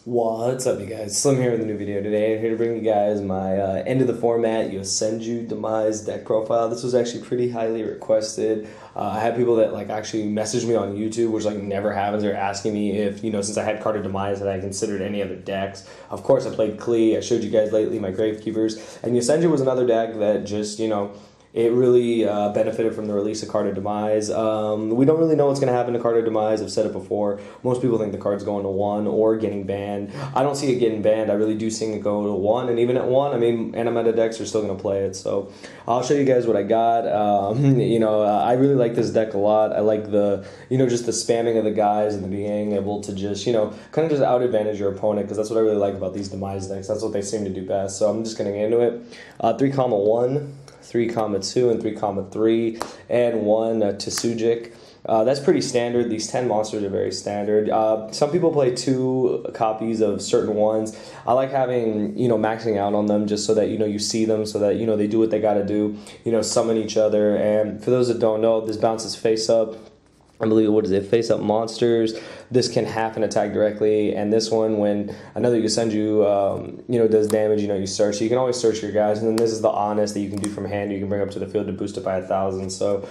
What's up, you guys? Slim here with a new video today. I'm here to bring you guys my end of the format YOSENJU Demise deck profile. This was actually pretty highly requested. I had people that actually messaged me on YouTube, which never happens. They're asking me if, since I had Card of Demise, that I considered any other decks. Of course, I played Klee. I showed you guys lately my Gravekeepers, and YOSENJU was another deck that just, it really benefited from the release of Card of Demise. We don't really know what's going to happen to Card of Demise. I've said it before. Most people think the card's going to 1 or getting banned. I don't see it getting banned. I really do see it go to 1. And even at 1, I mean, anti-meta decks are still going to play it. So I'll show you guys what I got. I really like this deck a lot. I like the, just the spamming of the guys and the being able to just, kind of just out-advantage your opponent, because that's what I really like about these Demise decks. That's what they seem to do best. So I'm just going to get into it. 3-1. 3-2 and 3-3 and 1 Tsujik. That's pretty standard. These 10 monsters are very standard. Some people play 2 copies of certain ones. I like having, maxing out on them just so that, you see them, so that, they do what they got to do, summon each other. And for those that don't know, this bounces face up. I believe, what is it, face up monsters. This can half an attack directly, and this one, when another YOSENJU, does damage, you search. So you can always search your guys, and then this is the honest that you can do from hand. You can bring up to the field to boost it by 1,000. So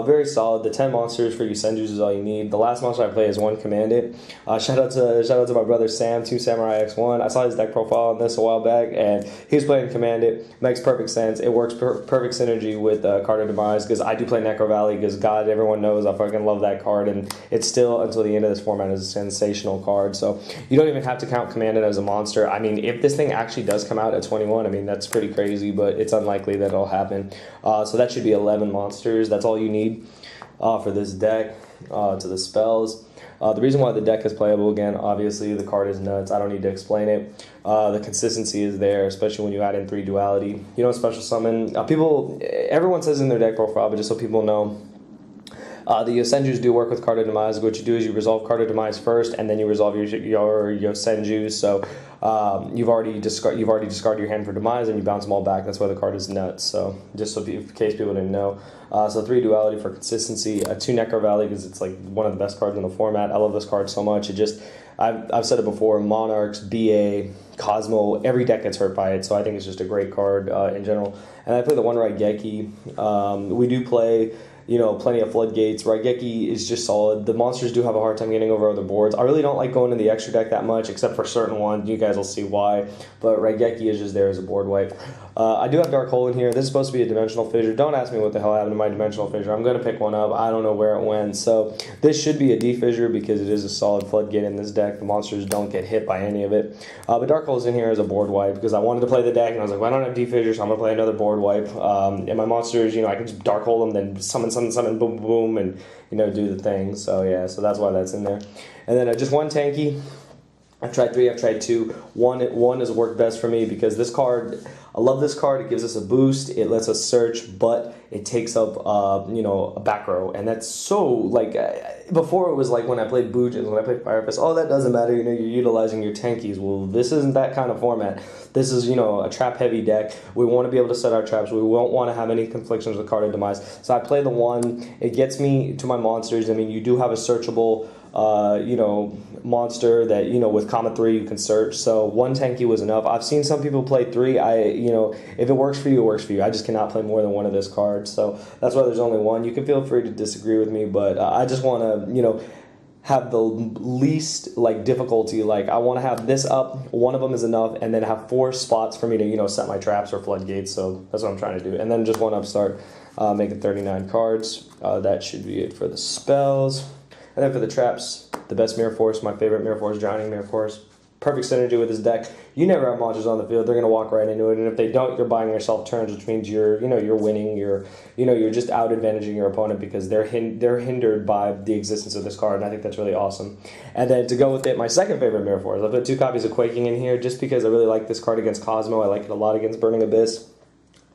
very solid. The 10 monsters for YOSENJUs is all you need. The last monster I play is 1 Commandant. Shout out to my brother Sam, Team Samurai X1. I saw his deck profile on this a while back, and he was playing Commandant. Makes perfect sense. It works perfect synergy with Card of Demise, because I do play Necro Valley, because God, everyone knows I fucking love that card, and it's still, until the end of this format, is a sensational card. So you don't even have to count Commandant as a monster. I mean, if this thing actually does come out at 21, I mean, that's pretty crazy, but it's unlikely that it'll happen. So that should be 11 monsters. That's all you need for this deck, to the spells. The reason why the deck is playable, again, obviously the card is nuts. I don't need to explain it. The consistency is there, especially when you add in 3 duality. Special summon. Everyone says in their deck profile, but just so people know, the YOSENJUs do work with Card of Demise. What you do is you resolve Card of Demise first, and then you resolve your YOSENJUs. So you've already discarded your hand for Demise, and you bounce them all back. That's why the card is nuts. So just so in case people didn't know. So 3 duality for consistency. 2 Necro Valley, because it's one of the best cards in the format. I love this card so much. I've said it before. Monarchs, BA, Cosmo, every deck gets hurt by it. So I think it's just a great card in general. And I play the 1 Raigeki. We do play, plenty of floodgates. Raigeki is just solid. The monsters do have a hard time getting over other boards. I really don't like going to the extra deck that much, except for certain ones. You guys will see why. But Raigeki is just there as a board wipe. I do have Dark Hole in here. This is supposed to be a Dimensional Fissure. Don't ask me what the hell happened to my Dimensional Fissure. I'm going to pick one up. I don't know where it went. So this should be a D-Fissure, because it is a solid floodgate in this deck. The monsters don't get hit by any of it. But Dark Hole is in here as a board wipe, because I wanted to play the deck, and I was like, well, I don't have D-Fissure, so I'm going to play another board wipe. And my monsters, I can just Dark Hole them, then summon, boom, boom, boom, and, do the thing. So, yeah, so that's why that's in there. And then just 1 tanky. I've tried 3, I've tried 2. 1 has worked best for me, because this card, I love this card. It gives us a boost. It lets us search, but it takes up, a back row. And that's so, before it was when I played Boojins, when I played Fire Fist, that doesn't matter. You're utilizing your tankies. Well, this isn't that kind of format. This is, a trap-heavy deck. We want to be able to set our traps. We won't want to have any conflictions with Card of Demise. So I play the 1. It gets me to my monsters. I mean, you do have a searchable, monster that, with Comet 3 you can search. So 1 tanky was enough. I've seen some people play 3. If it works for you, it works for you. I just cannot play more than 1 of this card. So that's why there's only 1. You can feel free to disagree with me, but I just want to, have the least difficulty. I want to have this up. 1 of them is enough, and then have 4 spots for me to set my traps or floodgates. So that's what I'm trying to do. And then just 1 upstart, make it 39 cards. That should be it for the spells. And then for the traps, the best Mirror Force, my favorite Mirror Force, Drowning Mirror Force. Perfect synergy with this deck. You never have monsters on the field. They're going to walk right into it, and if they don't, you're buying yourself turns, which means you're winning. You're just out advantaging your opponent, because they're hindered by the existence of this card, and I think that's really awesome. And then to go with it, my second favorite Mirror Force. I put 2 copies of Quaking in here, just because I really like this card against Cosmo. I like it a lot against Burning Abyss.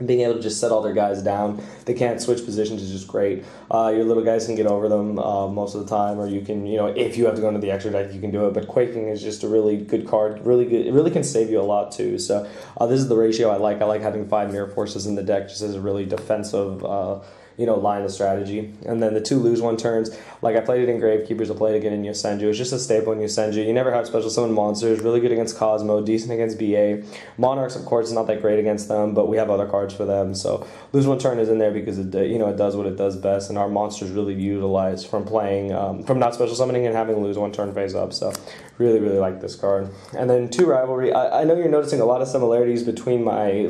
Being able to just set all their guys down. They can't switch positions is just great. Your little guys can get over them most of the time, or you can, if you have to go into the extra deck, you can do it. But Quaking is just a really good card. Really good. It really can save you a lot too. So this is the ratio I like. I like having 5 Mirror Forces in the deck, just as a really defensive, line of strategy. And then the 2 lose 1 turns, like I played it in Gravekeepers, I played it again in YOSENJU. It's just a staple in YOSENJU. You never have special summon monsters, really good against Cosmo, decent against BA. Monarchs, of course, is not that great against them, but we have other cards for them. So lose 1 turn is in there because it it does what it does best, and our monsters really utilize from playing, from not special summoning and having lose 1 turn face up. So really, really like this card. And then 2 rivalry. I know you're noticing a lot of similarities between my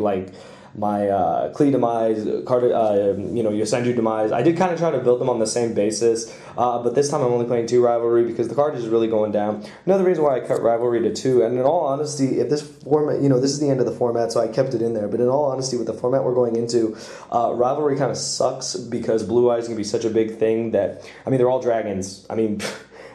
Klee Demise, YOSENJU Demise. I did kind of try to build them on the same basis, but this time I'm only playing 2 rivalry because the card is really going down. Another reason why I cut rivalry to 2, and in all honesty, if this format, this is the end of the format, so I kept it in there, but in all honesty, with the format we're going into, rivalry kind of sucks because Blue Eyes can be such a big thing that, they're all dragons.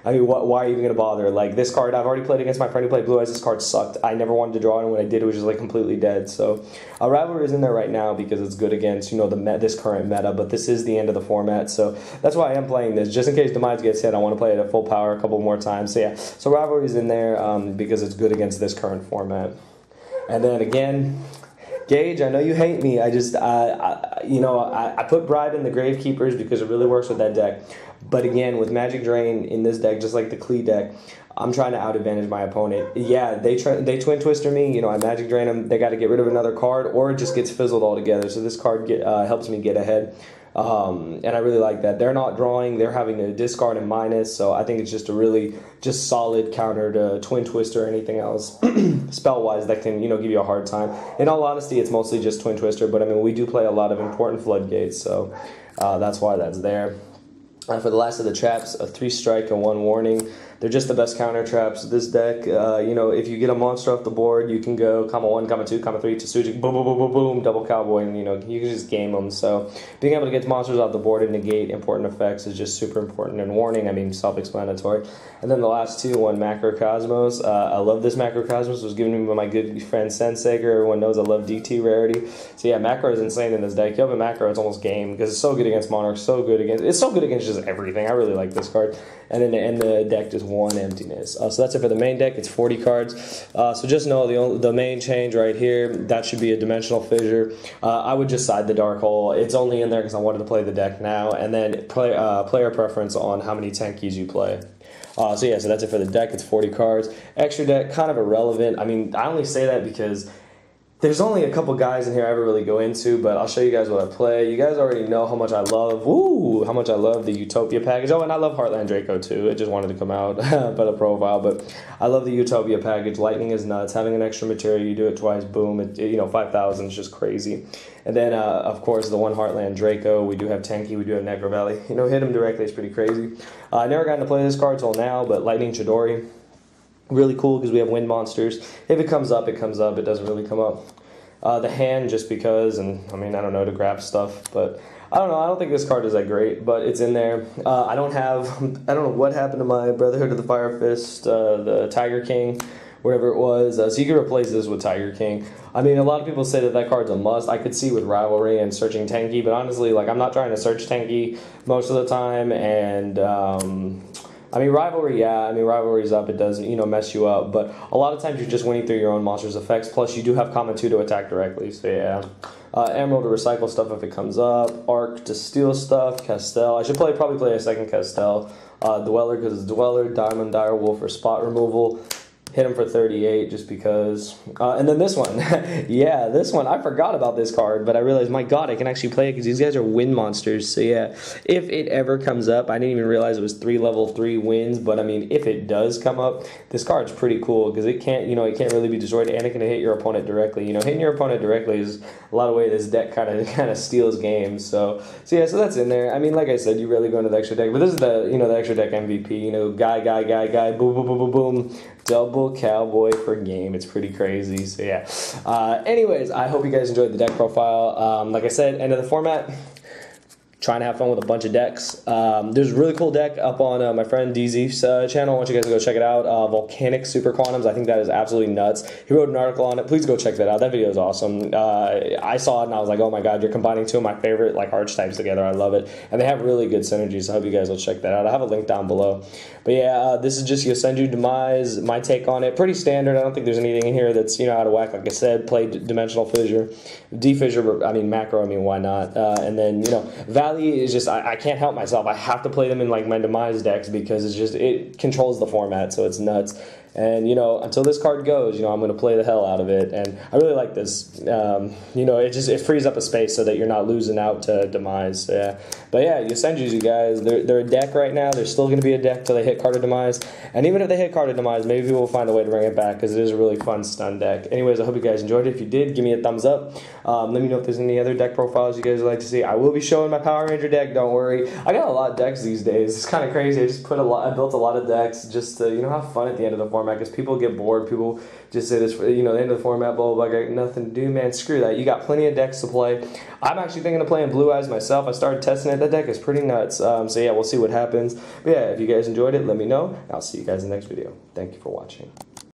Why are you even going to bother? Like, this card, I've already played against my friend who played Blue Eyes. This card sucked. I never wanted to draw it, and when I did, it was just, completely dead. So, Rivalry is in there right now because it's good against, this current meta, but this is the end of the format, so that's why I am playing this. Just in case Demise gets hit, I want to play it at full power a couple more times. So, yeah. So, Rivalry is in there because it's good against this current format. And then, again, Gage, I know you hate me. I put Bribe in the Gravekeepers because it really works with that deck. But again, with Magic Drain in this deck, just like the Klee deck, I'm trying to out-advantage my opponent. Yeah, they Twin Twister me. I Magic Drain them. They got to get rid of another card, or it just gets fizzled altogether. So this card helps me get ahead. And I really like that. They're not drawing. They're having to discard and minus. So I think it's just a really solid counter to Twin Twister or anything else spell-wise that can, give you a hard time. In all honesty, it's mostly just Twin Twister. But, we do play a lot of important floodgates. So that's why that's there. For the last of the traps, a 3 strike and 1 warning. They're just the best counter traps. This deck, if you get a monster off the board, you can go comma 1, comma 2, comma 3 to Suji, boom, boom, boom, boom, boom, double cowboy, and you can just game them. So being able to get monsters off the board and negate important effects is just super important. And warning, self-explanatory. And then the last 2, one Macrocosmos. I love this Macrocosmos. It was given to me by my good friend Sensaker. Everyone knows I love DT rarity. So yeah, Macro is insane in this deck. If you have a Macro, it's almost game because it's so good against Monarchs, it's so good against just everything. I really like this card. And then the deck just 1 emptiness. So that's it for the main deck. It's 40 cards. So just know the main change right here, that should be a Dimensional Fissure. I would just side the Dark Hole. It's only in there because I wanted to play the deck now. And then player preference on how many tankies you play. So that's it for the deck. It's 40 cards. Extra deck, kind of irrelevant. I only say that because there's only a couple guys in here I ever really go into, but I'll show you guys what I play. You guys already know how much I love, the Utopia package. Oh, and I love Heartland Draco too. It just wanted to come out, but a profile. But I love the Utopia package. Lightning is nuts. Having an extra material, you do it twice, boom. 5,000 is just crazy. And then, of course, the 1 Heartland Draco. We do have Tenki. We do have Necro Valley. Hit him directly. It's pretty crazy. I never gotten to play this card till now, but Lightning Chidori. Really cool because we have wind monsters. If it comes up, it comes up. It doesn't really come up. The hand just because, and I don't know, to grab stuff, but I don't know. I don't think this card is that great, but it's in there. I don't know what happened to my Brotherhood of the Fire Fist, the Tiger King, whatever it was. So you can replace this with Tiger King. A lot of people say that card's a must. I could see with Rivalry and searching Tenki, but honestly, I'm not trying to search Tenki most of the time, and Rivalry, yeah, Rivalry's up, it does, mess you up, but a lot of times you're just winning through your own monster's effects, plus you do have Common 2 to attack directly, so yeah. Emerald to recycle stuff if it comes up, Arc to steal stuff, Castel, I should probably play a second Castel, Dweller because it's Dweller, Diamond, Dire Wolf for spot removal, hit him for 38 just because. And then this one. Yeah, this one. I forgot about this card, but I realized, my god, I can actually play it because these guys are wind monsters. So yeah, if it ever comes up, I didn't even realize it was 3 level 3 winds, but if it does come up, this card's pretty cool because it can't, it can't really be destroyed and it can hit your opponent directly. Hitting your opponent directly is a lot of way this deck kind of steals games. So yeah, so that's in there. Like I said, you really go into the extra deck, but this is the, the extra deck MVP, guy, boom, boom, boom, boom, boom. Double cowboy per game. It's pretty crazy. So yeah. Anyways, I hope you guys enjoyed the deck profile. Like I said, end of the format. Trying to have fun with a bunch of decks. There's a really cool deck up on my friend DZ's channel. I want you guys to go check it out. Volcanic Super Quantums. I think that is absolutely nuts. He wrote an article on it. Please go check that out. That video is awesome. I saw it and I was like, oh my god, you're combining 2 of my favorite archetypes together. I love it. And they have really good synergies. So I hope you guys will check that out. I have a link down below. But yeah, this is just YOSENJU Demise. My take on it. Pretty standard. I don't think there's anything in here that's out of whack. Like I said, played Dimensional Fissure. Defissure, Macro, why not? And then, Valley is just, I can't help myself. I have to play them in like my Demise decks because it's just, it controls the format, so it's nuts. And, you know, until this card goes, you know, I'm going to play the hell out of it. And I really like this. You know, it frees up a space so that you're not losing out to Demise. Yeah. But yeah, YOSENJUs, you guys, they're a deck right now. They're still going to be a deck till they hit card of Demise. And even if they hit card of Demise, maybe we'll find a way to bring it back because it is a really fun stun deck. Anyways, I hope you guys enjoyed it. If you did, give me a thumbs up. Let me know if there's any other deck profiles you guys would like to see. I will be showing my Power Ranger deck, don't worry. I got a lot of decks these days. It's kind of crazy. I built a lot of decks just to, you know, have fun at the end of the format because people get bored. People just say this, you know, the end of the format, blah, blah, blah, I got nothing to do, man. Screw that. You got plenty of decks to play. I'm actually thinking of playing Blue Eyes myself. I started testing it. That deck is pretty nuts. So yeah, we'll see what happens. But yeah, if you guys enjoyed it, let me know. I'll see you guys in the next video. Thank you for watching.